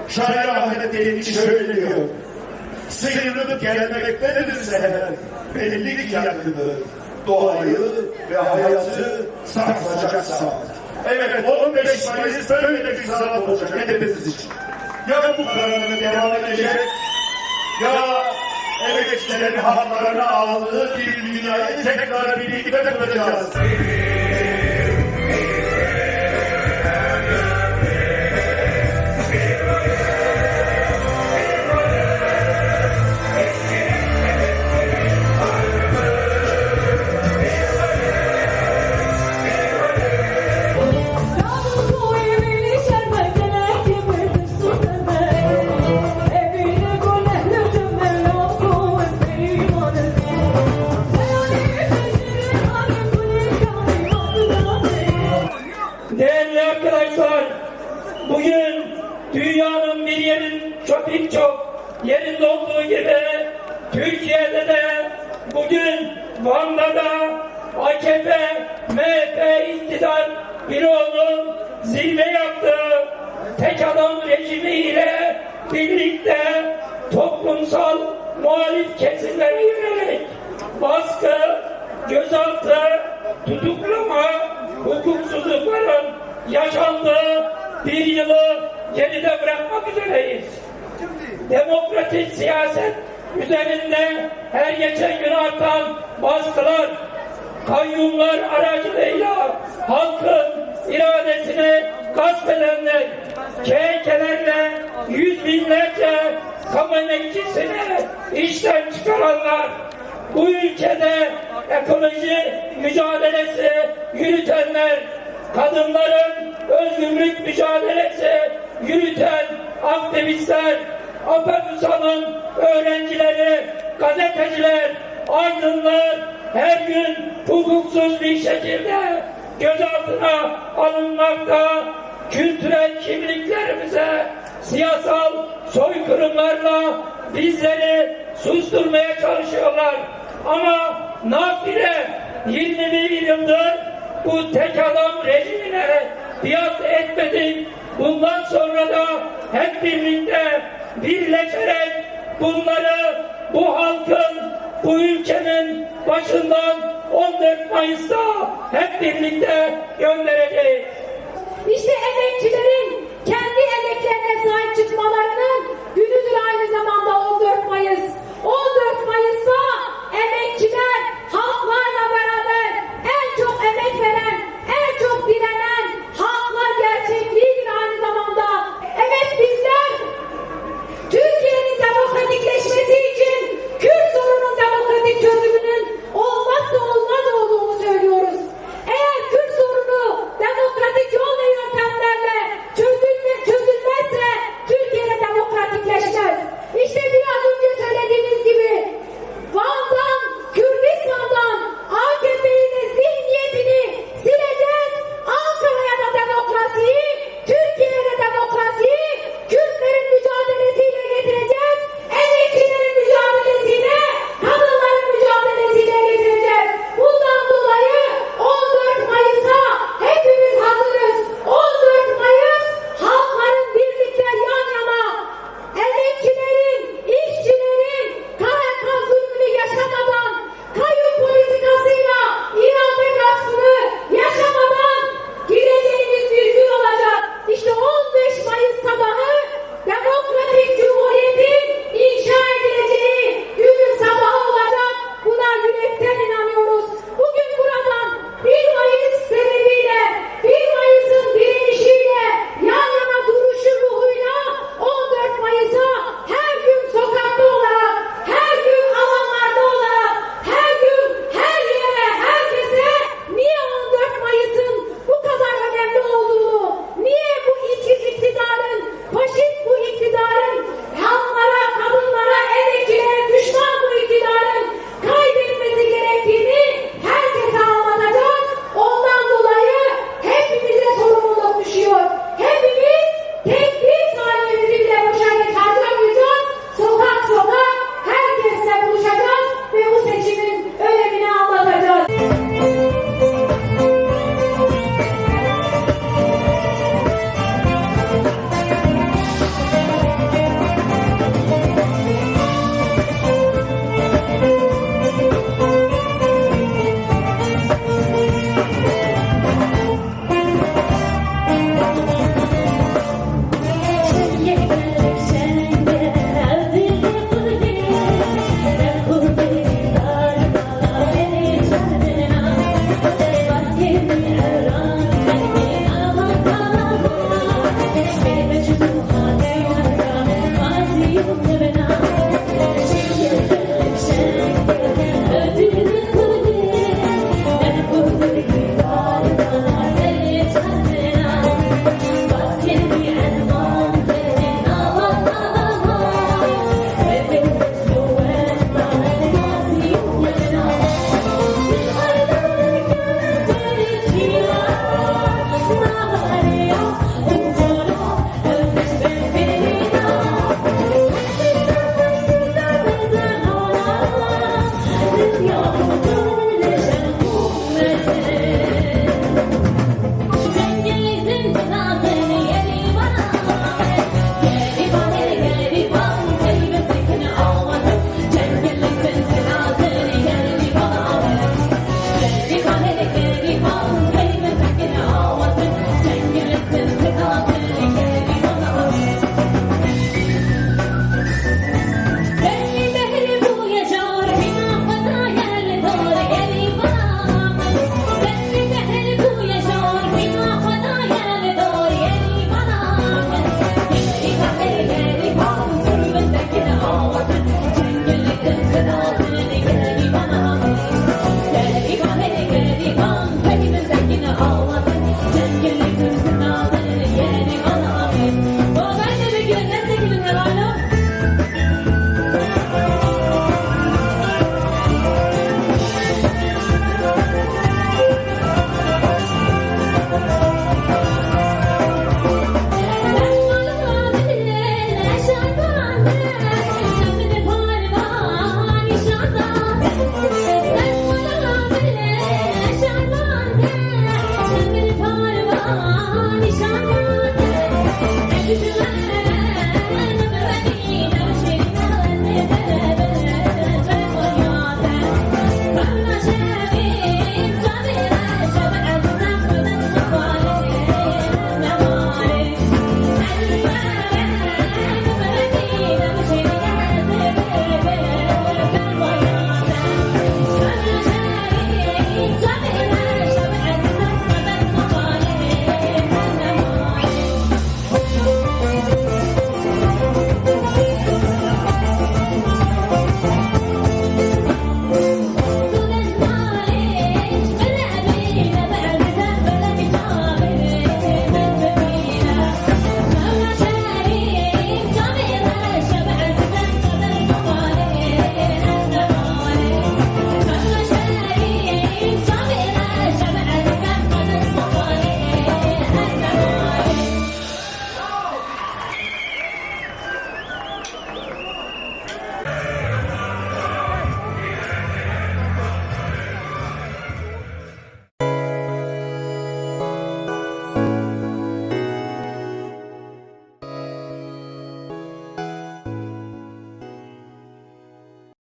Şair Ahmet Demirci söylüyor. Sıyrılıp gelmektedir seher, bellilik yakını, doğayı ve hayatı sarsacak saat. Evet, 15 Mayıs böyle bir saat olacak hepimiz için. Ya bu kararını devam edecek, ya emekçilerin haklarını aldığı bir dünyayı tekrar birlikte kuracağız. Değerli arkadaşlar, bugün dünyanın birçok yerinde olduğu gibi Türkiye'de de bugün Van'da da AKP, MHP iktidar bloğunun zirve yaptığı tek adam rejimiyle birlikte toplumsal muhalif kesimlere yönelik baskı, gözaltı, tutuklama, hukuksuzlukların yaşandığı bir yılı geride bırakmak üzereyiz. Demokratik siyaset üzerinde her geçen gün artan baskılar, kayyumlar aracılığıyla halkın iradesini gasp edenler, KHK'lerle yüz binlerce kamu emekçisini işten çıkaranlar, bu ülkede ekoloji mücadelesi yürütenler, kadınların özgürlük mücadelesi yürüten aktivistler, APEMUSA'nın öğrencileri, gazeteciler, aydınlar her gün hukuksuz bir şekilde gözaltına alınmakta, kültürel kimliklerimize siyasal soykırımlarla bizleri susturmaya çalışıyorlar. Ama nafile 21 yıldır bu tek adam rejimine biat etmedik. Bundan sonra da hep birlikte birleşerek bunları bu halkın, bu ülkenin başından 14 Mayıs'ta hep birlikte göndereceğiz.